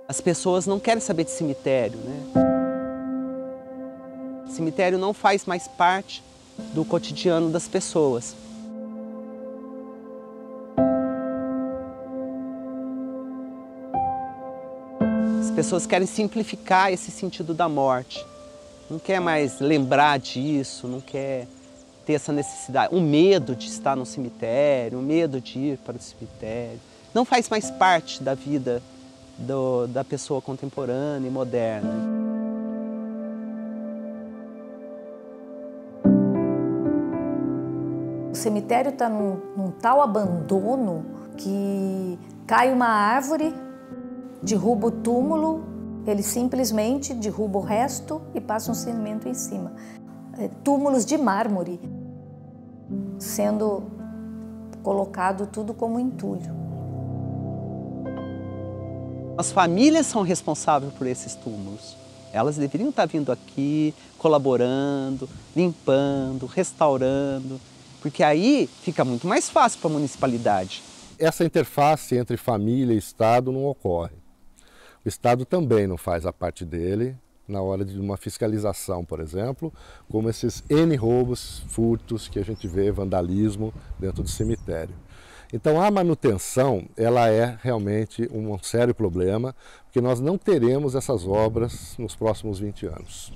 As pessoas não querem saber de cemitério, né? Cemitério não faz mais parte do cotidiano das pessoas. As pessoas querem simplificar esse sentido da morte. Não quer mais lembrar disso, não quer ter essa necessidade, o medo de estar no cemitério, o medo de ir para o cemitério. Não faz mais parte da vida da pessoa contemporânea e moderna. O cemitério está num tal abandono que cai uma árvore, derruba o túmulo, ele simplesmente derruba o resto e passa um cimento em cima. Túmulos de mármore, sendo colocado tudo como entulho. As famílias são responsáveis por esses túmulos. Elas deveriam estar vindo aqui, colaborando, limpando, restaurando, porque aí fica muito mais fácil para a municipalidade. Essa interface entre família e Estado não ocorre. O Estado também não faz a parte dele na hora de uma fiscalização, por exemplo, como esses N roubos, furtos que a gente vê, vandalismo dentro do cemitério. Então a manutenção, ela é realmente um sério problema, porque nós não teremos essas obras nos próximos 20 anos.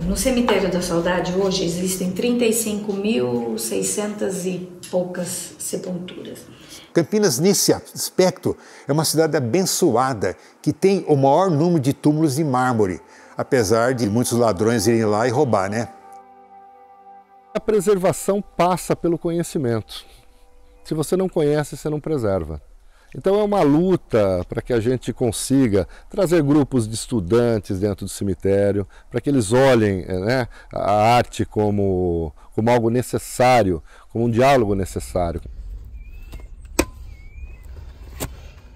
No Cemitério da Saudade hoje existem 35.600 e poucas sepulturas. Campinas, nesse aspecto, é uma cidade abençoada, que tem o maior número de túmulos de mármore, apesar de muitos ladrões irem lá e roubar, né? A preservação passa pelo conhecimento. Se você não conhece, você não preserva. Então é uma luta para que a gente consiga trazer grupos de estudantes dentro do cemitério, para que eles olhem, né, a arte como algo necessário, como um diálogo necessário.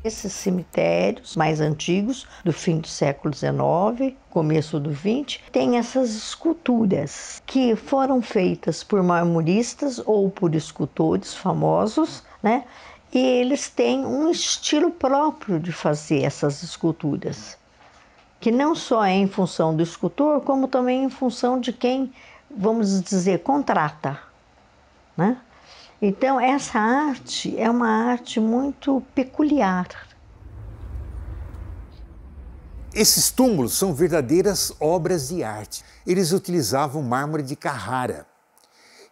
Esses cemitérios mais antigos, do fim do século XIX, começo do XX, têm essas esculturas que foram feitas por marmoristas ou por escultores famosos, né? E eles têm um estilo próprio de fazer essas esculturas, que não só é em função do escultor, como também em função de quem, vamos dizer, contrata, né? Então, essa arte é uma arte muito peculiar. Esses túmulos são verdadeiras obras de arte. Eles utilizavam mármore de Carrara.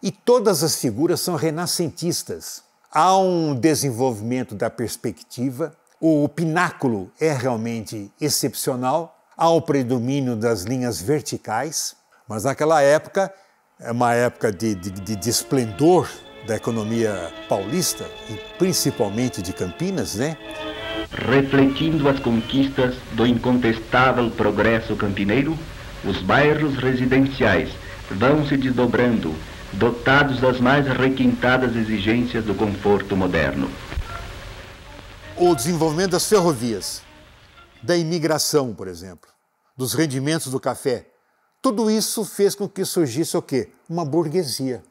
E todas as figuras são renascentistas. Há um desenvolvimento da perspectiva, o pináculo é realmente excepcional, há o predomínio das linhas verticais, mas naquela época, é uma época de esplendor da economia paulista, e principalmente de Campinas, né? Refletindo as conquistas do incontestável progresso campineiro, os bairros residenciais vão se desdobrando, dotados das mais requintadas exigências do conforto moderno. O desenvolvimento das ferrovias, da imigração, por exemplo, dos rendimentos do café, tudo isso fez com que surgisse o quê? Uma burguesia,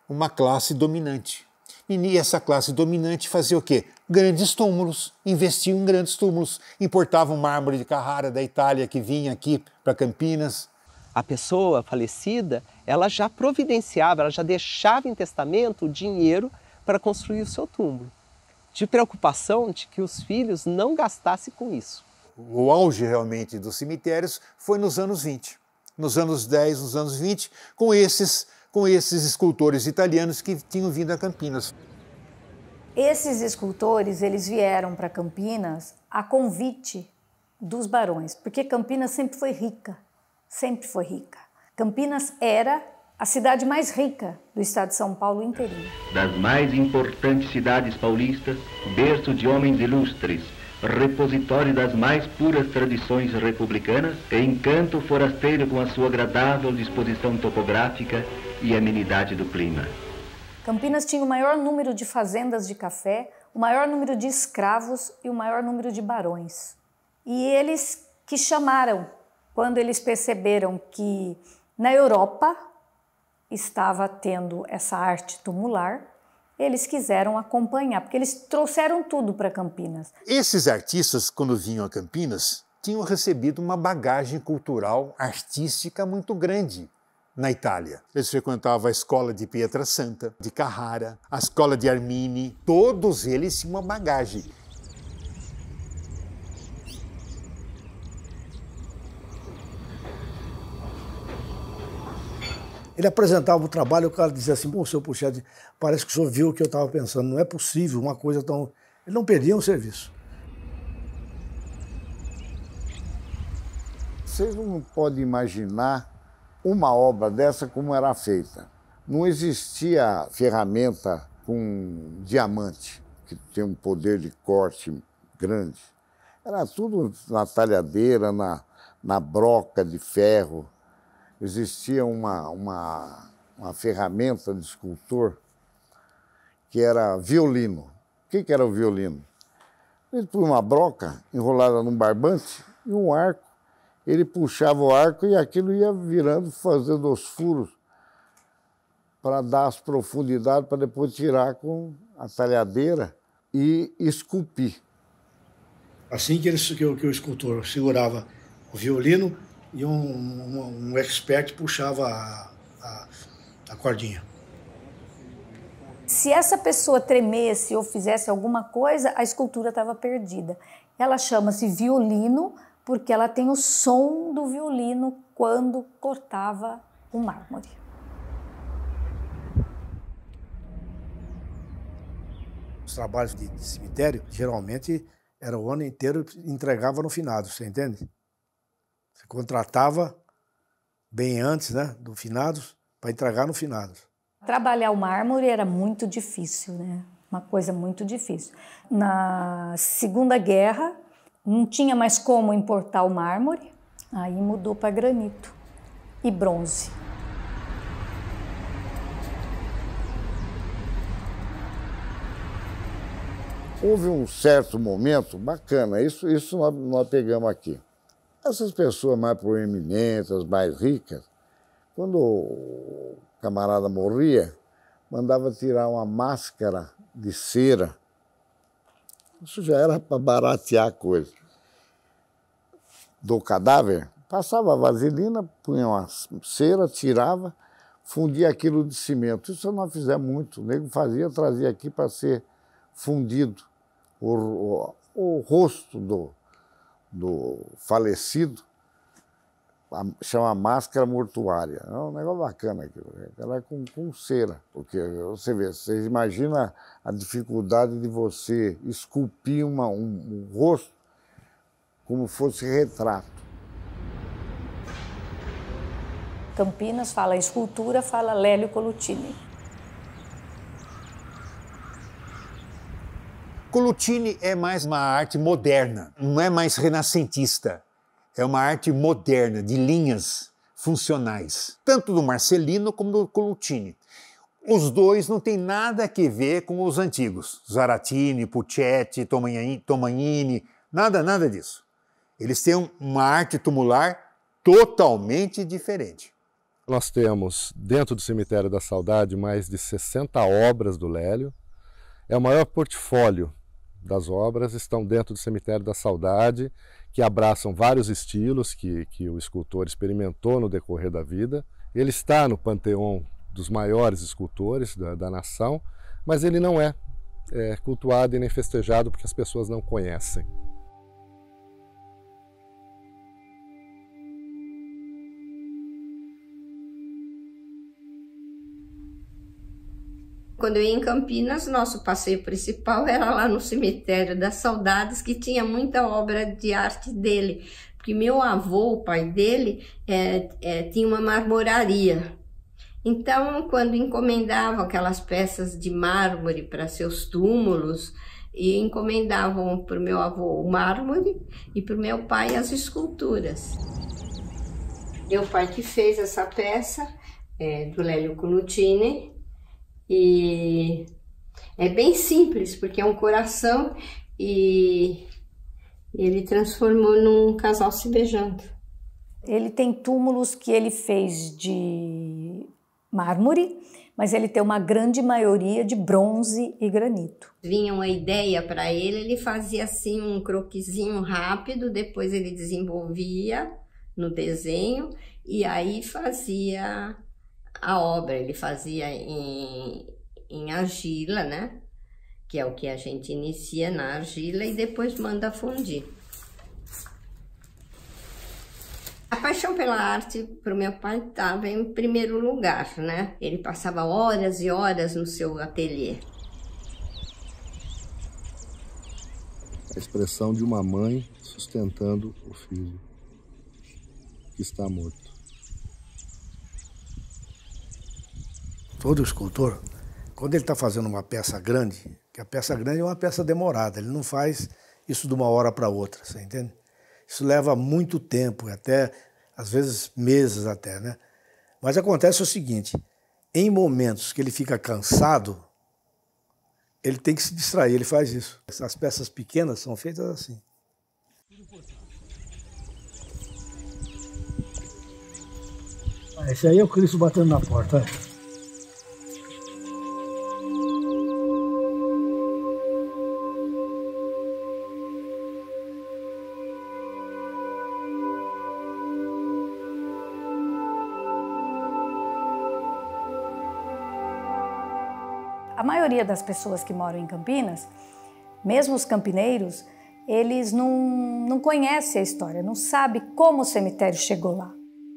uma classe dominante. E essa classe dominante fazia o quê? Grandes túmulos, investiam em grandes túmulos, importavam mármore de Carrara da Itália que vinha aqui para Campinas. A pessoa falecida, ela já providenciava, ela já deixava em testamento o dinheiro para construir o seu túmulo, de preocupação de que os filhos não gastassem com isso. O auge realmente dos cemitérios foi nos anos 20, nos anos 10, nos anos 20, com esses escultores italianos que tinham vindo a Campinas. Esses escultores, eles vieram para Campinas a convite dos barões, porque Campinas sempre foi rica, sempre foi rica. Campinas era a cidade mais rica do estado de São Paulo inteirinho. Das mais importantes cidades paulistas, berço de homens ilustres, repositório das mais puras tradições republicanas e encanto forasteiro com a sua agradável disposição topográfica e amenidade do clima. Campinas tinha o maior número de fazendas de café, o maior número de escravos e o maior número de barões. E eles que chamaram, quando eles perceberam que na Europa estava tendo essa arte tumular, eles quiseram acompanhar, porque eles trouxeram tudo para Campinas. Esses artistas, quando vinham a Campinas, tinham recebido uma bagagem cultural, artística muito grande na Itália. Eles frequentavam a escola de Pietrasanta, de Carrara, a escola de Armini, todos eles tinham uma bagagem. Ele apresentava o trabalho e o cara dizia assim, bom, seu Puchet, parece que o senhor viu o que eu estava pensando, não é possível uma coisa tão... Ele não perdia um serviço. Vocês não podem imaginar uma obra dessa como era feita. Não existia ferramenta com diamante, que tem um poder de corte grande. Era tudo na talhadeira, na broca de ferro. Existia uma ferramenta de escultor que era violino. O que era o violino? Ele punha uma broca enrolada num barbante e um arco. Ele puxava o arco e aquilo ia virando, fazendo os furos para dar as profundidades, para depois tirar com a talhadeira e esculpir. Assim que o escultor segurava o violino e um expert puxava a cordinha. Se essa pessoa tremesse ou fizesse alguma coisa, a escultura estava perdida. Ela chama-se violino porque ela tem o som do violino quando cortava o mármore. Os trabalhos de cemitério, geralmente, era o ano inteiro e entregava no finado, você entende? Você contratava bem antes, né, do finados, para entregar no finados. Trabalhar o mármore era muito difícil, né? Uma coisa muito difícil. Na Segunda Guerra, não tinha mais como importar o mármore, aí mudou para granito e bronze. Houve um certo momento bacana, isso nós pegamos aqui. Essas pessoas mais proeminentes, mais ricas, quando o camarada morria, mandava tirar uma máscara de cera. Isso já era para baratear a coisa. Do cadáver, passava a vaselina, punha uma cera, tirava, fundia aquilo de cimento. Isso nós fizemos muito. O nego fazia, trazia aqui para ser fundido. O rosto do falecido chama máscara mortuária. É um negócio bacana aquilo. Ela é com cera. Porque você vê, vocês imaginam a dificuldade de você esculpir um rosto como fosse retrato. Campinas fala escultura, fala Lélio Colucini. Colucini é mais uma arte moderna, não é mais renascentista. É uma arte moderna, de linhas funcionais, tanto do Marcelino como do Colucini. Os dois não têm nada a ver com os antigos, Zaratini, Puccetti, Tomagnini, nada disso. Eles têm uma arte tumular totalmente diferente. Nós temos, dentro do Cemitério da Saudade, mais de 60 obras do Lélio. É o maior portfólio das obras, estão dentro do Cemitério da Saudade, que abraçam vários estilos que o escultor experimentou no decorrer da vida. Ele está no panteão dos maiores escultores da nação, mas ele não é cultuado e nem festejado porque as pessoas não conhecem. Quando eu ia em Campinas, nosso passeio principal era lá no Cemitério das Saudades, que tinha muita obra de arte dele. Porque meu avô, o pai dele, tinha uma marmoraria. Então, quando encomendavam aquelas peças de mármore para seus túmulos, e encomendavam para o meu avô o mármore e para o meu pai as esculturas. Meu pai que fez essa peça, do Lélio Colucini, e é bem simples, porque é um coração e ele transformou num casal se beijando. Ele tem túmulos que ele fez de mármore, mas ele tem uma grande maioria de bronze e granito. Vinha uma ideia para ele fazia assim um croquisinho rápido, depois ele desenvolvia no desenho e aí fazia a obra. Ele fazia em argila, né? Que é o que a gente inicia na argila e depois manda fundir. A paixão pela arte para o meu pai estava em primeiro lugar, né? Ele passava horas e horas no seu ateliê. A expressão de uma mãe sustentando o filho que está morto. Todo escultor, quando ele está fazendo uma peça grande, que a peça grande é uma peça demorada, ele não faz isso de uma hora para outra, você entende? Isso leva muito tempo, até às vezes meses até, né? Mas acontece o seguinte, em momentos que ele fica cansado, ele tem que se distrair, ele faz isso. Essas peças pequenas são feitas assim. Esse aí é o Cristo batendo na porta, olha. A maioria das pessoas que moram em Campinas, mesmo os campineiros, eles não conhecem a história, não sabem como o cemitério chegou lá.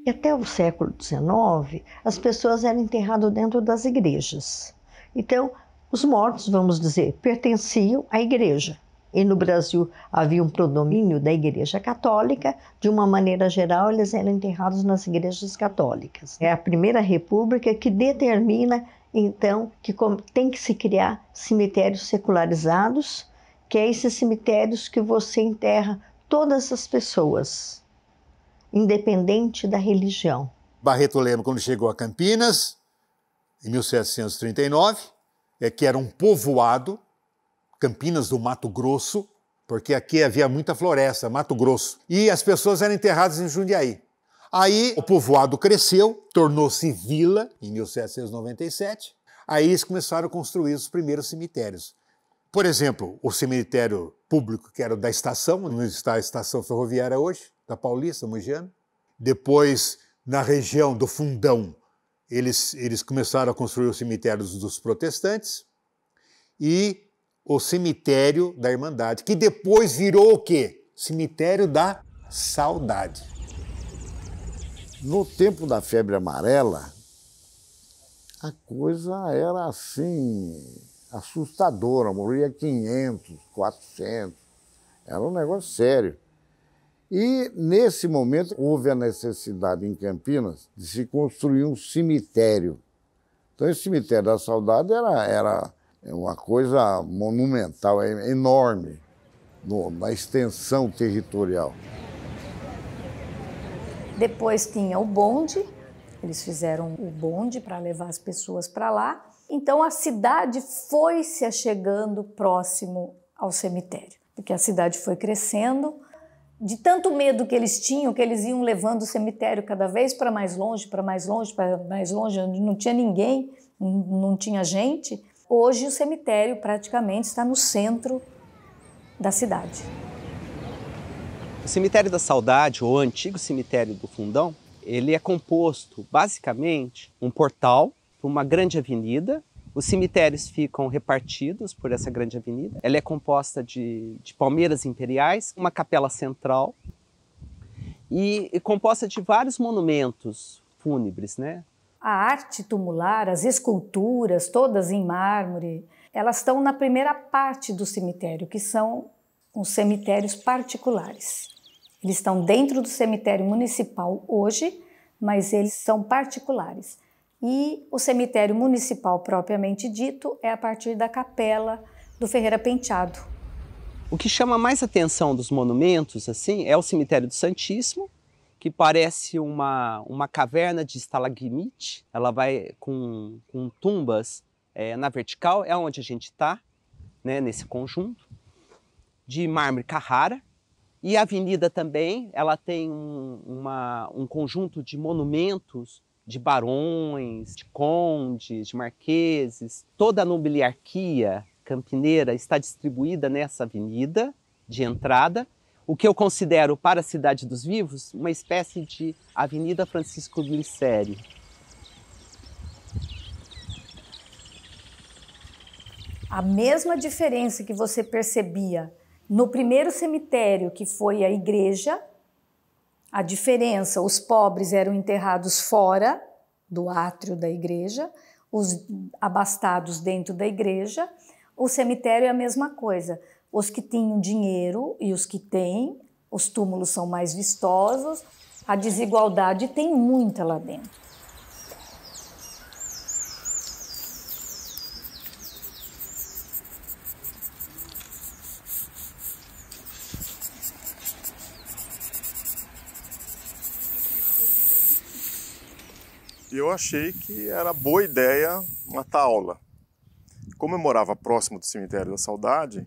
E até o século XIX, as pessoas eram enterradas dentro das igrejas. Então, os mortos, vamos dizer, pertenciam à igreja. E no Brasil havia um predomínio da igreja católica, de uma maneira geral eles eram enterrados nas igrejas católicas. É a primeira república que determina então que tem que se criar cemitérios secularizados, que é esses cemitérios que você enterra todas as pessoas, independente da religião. Barreto Lema, quando chegou a Campinas, em 1739, que era um povoado, Campinas do Mato Grosso, porque aqui havia muita floresta, Mato Grosso, e as pessoas eram enterradas em Jundiaí. Aí o povoado cresceu, tornou-se vila em 1797, aí eles começaram a construir os primeiros cemitérios. Por exemplo, o cemitério público, que era da estação, onde está a estação ferroviária hoje, da Paulista, Mogiana. Depois, na região do Fundão, eles começaram a construir os cemitérios dos protestantes e o cemitério da Irmandade, que depois virou o quê? Cemitério da Saudade. No tempo da febre amarela, a coisa era assim, assustadora, morria 500, 400, era um negócio sério. E nesse momento houve a necessidade em Campinas de se construir um cemitério. Então esse cemitério da Saudade era uma coisa monumental, enorme, na extensão territorial. Depois tinha o bonde, eles fizeram o bonde para levar as pessoas para lá. Então a cidade foi se achegando próximo ao cemitério, porque a cidade foi crescendo. De tanto medo que eles tinham, que eles iam levando o cemitério cada vez para mais longe, para mais longe, para mais longe, onde não tinha ninguém, não tinha gente. Hoje o cemitério praticamente está no centro da cidade. O Cemitério da Saudade, ou o antigo cemitério do Fundão, ele é composto, basicamente, um portal por uma grande avenida. Os cemitérios ficam repartidos por essa grande avenida. Ela é composta de palmeiras imperiais, uma capela central e composta de vários monumentos fúnebres, né? A arte tumular, as esculturas, todas em mármore, elas estão na primeira parte do cemitério, que são os cemitérios particulares. Eles estão dentro do cemitério municipal hoje, mas eles são particulares. E o cemitério municipal propriamente dito é a partir da capela do Ferreira Penteado. O que chama mais atenção dos monumentos assim, é o cemitério do Santíssimo, que parece uma caverna de estalagmite. Ela vai com tumbas na vertical, é onde a gente está, né, nesse conjunto, de mármore Carrara. E a avenida também, ela tem um conjunto de monumentos de barões, de condes, de marqueses. Toda a nobiliarquia campineira está distribuída nessa avenida de entrada, o que eu considero para a Cidade dos Vivos uma espécie de Avenida Francisco Glicério. A mesma diferença que você percebia no primeiro cemitério, que foi a igreja, a diferença, os pobres eram enterrados fora do átrio da igreja, os abastados dentro da igreja. O cemitério é a mesma coisa. Os que tinham dinheiro e os que têm, os túmulos são mais vistosos, a desigualdade tem muita lá dentro. Eu achei que era boa ideia matar a aula. Como eu morava próximo do Cemitério da Saudade,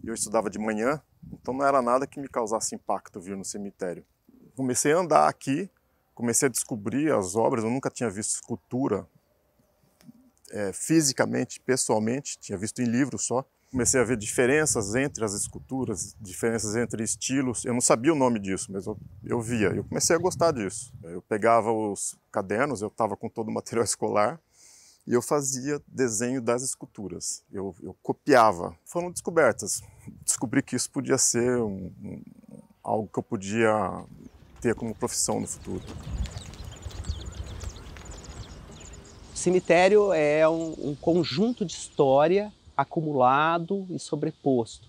eu estudava de manhã, então não era nada que me causasse impacto vir no cemitério. Comecei a andar aqui, comecei a descobrir as obras, eu nunca tinha visto escultura fisicamente, pessoalmente, tinha visto em livros só. Comecei a ver diferenças entre as esculturas, diferenças entre estilos. Eu não sabia o nome disso, mas eu via. Eu comecei a gostar disso. Eu pegava os cadernos, eu estava com todo o material escolar e eu fazia desenho das esculturas. Eu copiava. Foram descobertas. Descobri que isso podia ser algo que eu podia ter como profissão no futuro. O cemitério é um conjunto de história acumulado e sobreposto.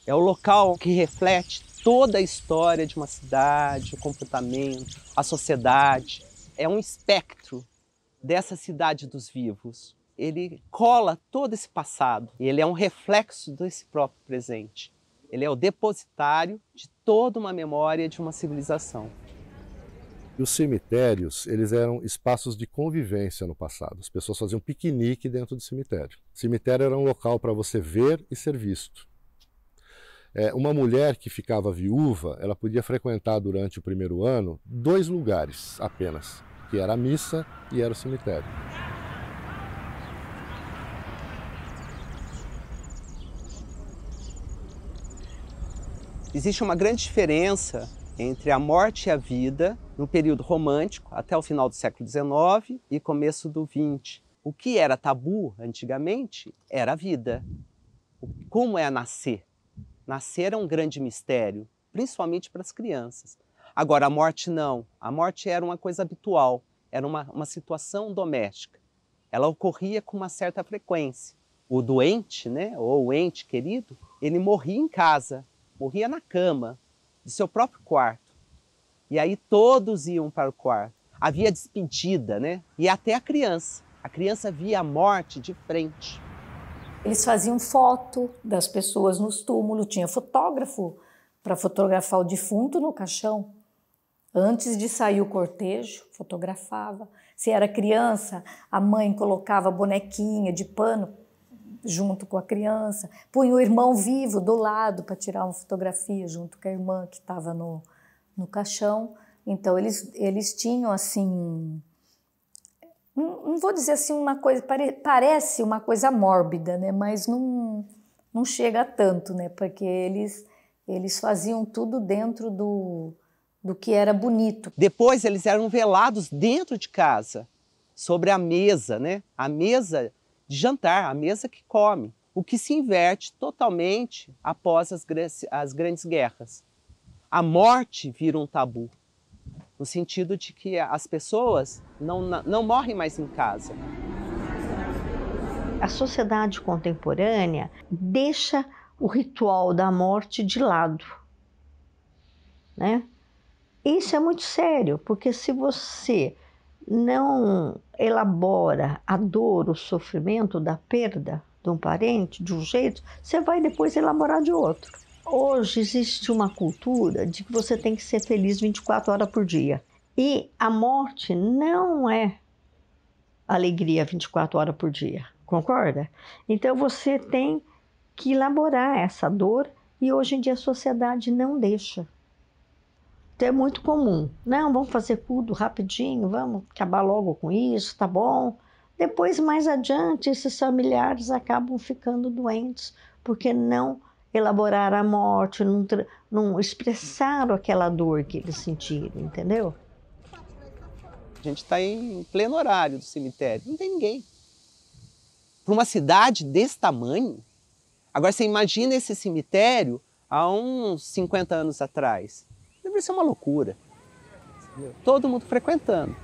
É o local que reflete toda a história de uma cidade, o comportamento, a sociedade. É um espectro dessa cidade dos vivos. Ele cola todo esse passado. Ele é um reflexo desse próprio presente. Ele é o depositário de toda uma memória de uma civilização. E os cemitérios, eles eram espaços de convivência no passado. As pessoas faziam piquenique dentro do cemitério. O cemitério era um local para você ver e ser visto. Uma mulher que ficava viúva, ela podia frequentar durante o primeiro ano 2 lugares apenas, que era a missa e era o cemitério. Existe uma grande diferença entre a morte e a vida no período romântico, até o final do século XIX e começo do XX. O que era tabu antigamente era a vida. Como é nascer? Nascer é um grande mistério, principalmente para as crianças. Agora, a morte não. A morte era uma coisa habitual, era uma situação doméstica. Ela ocorria com uma certa frequência. O doente, né, ou o ente querido, ele morria em casa, morria na cama, do seu próprio quarto. E aí todos iam para o quarto. Havia despedida, né? E até a criança. A criança via a morte de frente. Eles faziam foto das pessoas nos túmulos. Tinha fotógrafo para fotografar o defunto no caixão. Antes de sair o cortejo, fotografava. Se era criança, a mãe colocava bonequinha de pano junto com a criança, punha o irmão vivo do lado para tirar uma fotografia junto com a irmã que estava no caixão. Então eles tinham assim, não vou dizer assim uma coisa, parece uma coisa mórbida, né? Mas não chega a tanto, né? Porque eles faziam tudo dentro do que era bonito. Depois eles eram velados dentro de casa, sobre a mesa, né? A mesa de jantar, a mesa que come, o que se inverte totalmente após as grandes guerras. A morte vira um tabu, no sentido de que as pessoas não morrem mais em casa. A sociedade contemporânea deixa o ritual da morte de lado, né? Isso é muito sério, porque se você não elabora a dor, o sofrimento da perda de um parente de um jeito, você vai depois elaborar de outro. Hoje existe uma cultura de que você tem que ser feliz 24 horas por dia. E a morte não é alegria 24 horas por dia, concorda? Então você tem que elaborar essa dor e hoje em dia a sociedade não deixa. Então é muito comum. Não, vamos fazer tudo rapidinho, vamos acabar logo com isso, tá bom? Depois, mais adiante, esses familiares acabam ficando doentes, porque não elaboraram a morte, não expressaram aquela dor que eles sentiram, entendeu? A gente está em pleno horário do cemitério, não tem ninguém. Para uma cidade desse tamanho, agora você imagina esse cemitério há uns 50 anos atrás. Deve ser uma loucura. Todo mundo frequentando.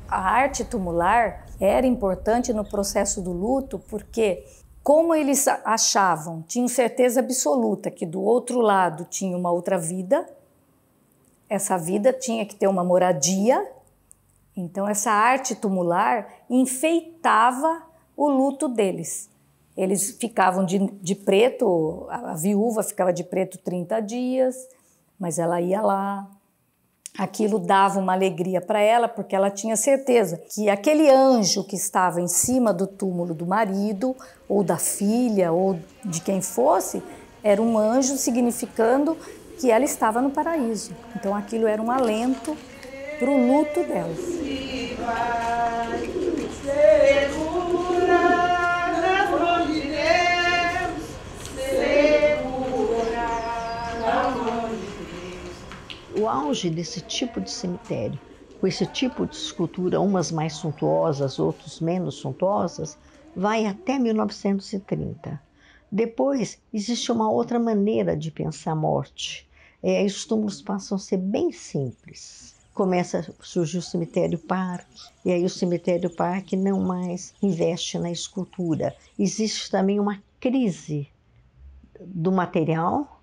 A arte tumular era importante no processo do luto porque, como eles achavam, tinham certeza absoluta que do outro lado tinha uma outra vida, essa vida tinha que ter uma moradia, então essa arte tumular enfeitava o luto deles. Eles ficavam de preto, a viúva ficava de preto 30 dias, mas ela ia lá. Aquilo dava uma alegria para ela, porque ela tinha certeza que aquele anjo que estava em cima do túmulo do marido, ou da filha, ou de quem fosse, era um anjo significando que ela estava no paraíso. Então aquilo era um alento para o luto dela. O auge desse tipo de cemitério, com esse tipo de escultura, umas mais suntuosas, outras menos suntuosas, vai até 1930. Depois, existe uma outra maneira de pensar a morte. Os túmulos passam a ser bem simples. Começa a surgir o cemitério-parque, e aí o cemitério-parque não mais investe na escultura. Existe também uma crise do material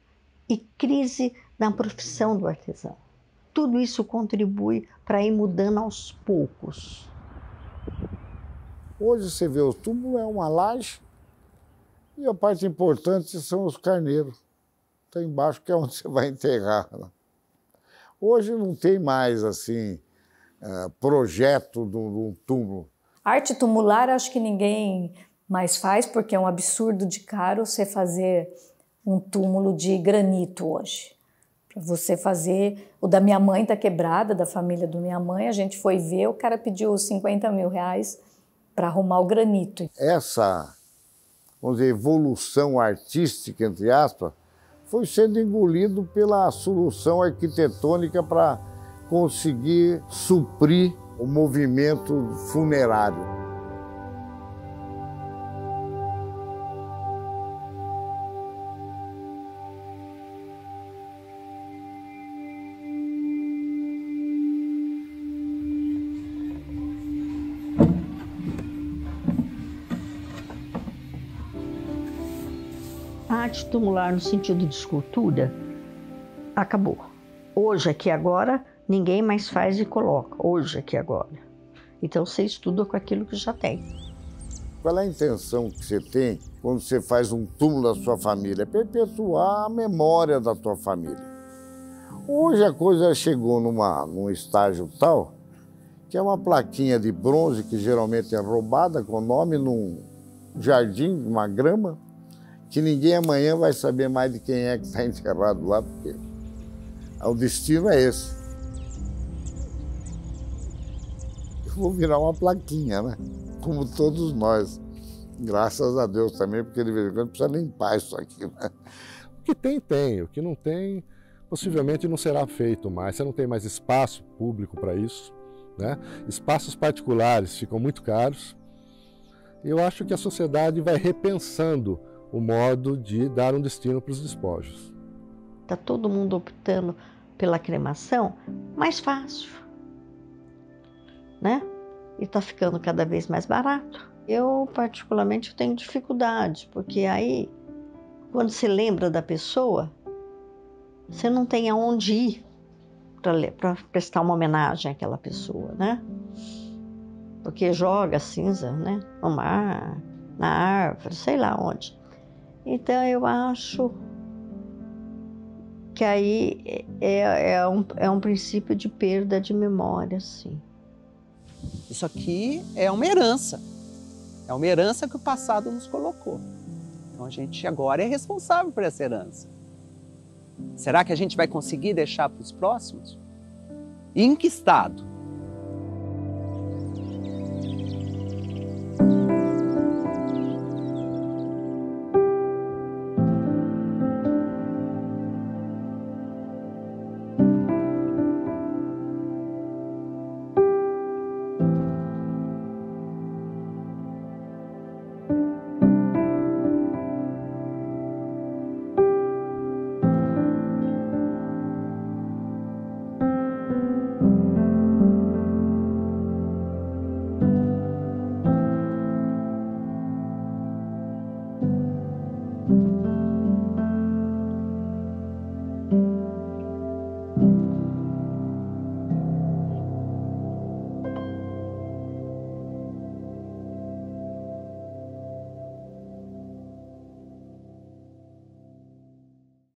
e crise na profissão do artesão. Tudo isso contribui para ir mudando aos poucos. Hoje você vê o túmulo é uma laje e a parte importante são os carneiros. Está embaixo que é onde você vai enterrar. Hoje não tem mais assim projeto do túmulo. Arte tumular acho que ninguém mais faz, porque é um absurdo de caro você fazer um túmulo de granito hoje. Para você fazer, o da minha mãe está quebrada, da família da minha mãe, a gente foi ver, o cara pediu 50 mil reais para arrumar o granito. Essa, vamos dizer, evolução artística, entre aspas, foi sendo engolido pela solução arquitetônica para conseguir suprir o movimento funerário. A arte tumular, no sentido de escultura, acabou. Hoje, aqui agora, ninguém mais faz e coloca. Hoje, aqui agora. Então, você estuda com aquilo que já tem. Qual é a intenção que você tem quando você faz um túmulo da sua família? É perpetuar a memória da tua família. Hoje a coisa chegou num estágio tal que é uma plaquinha de bronze que geralmente é roubada com o nome num jardim, numa grama, que ninguém amanhã vai saber mais de quem é que está enterrado lá, porque o destino é esse. Eu vou virar uma plaquinha, né? Como todos nós. Graças a Deus também, porque de vez em quando precisa limpar isso aqui, né? O que tem, tem. O que não tem, possivelmente não será feito mais. Você não tem mais espaço público para isso, né? Espaços particulares ficam muito caros. E eu acho que a sociedade vai repensando o modo de dar um destino para os despojos. Está todo mundo optando pela cremação mais fácil, né? E está ficando cada vez mais barato. Eu, particularmente, tenho dificuldade, porque aí, quando se lembra da pessoa, você não tem aonde ir para prestar uma homenagem àquela pessoa, né? Porque joga cinza, né? No mar, na árvore, sei lá onde. Então, eu acho que aí é um princípio de perda de memória, sim. Isso aqui é uma herança. É uma herança que o passado nos colocou. Então a gente agora é responsável por essa herança. Será que a gente vai conseguir deixar para os próximos? E em que estado?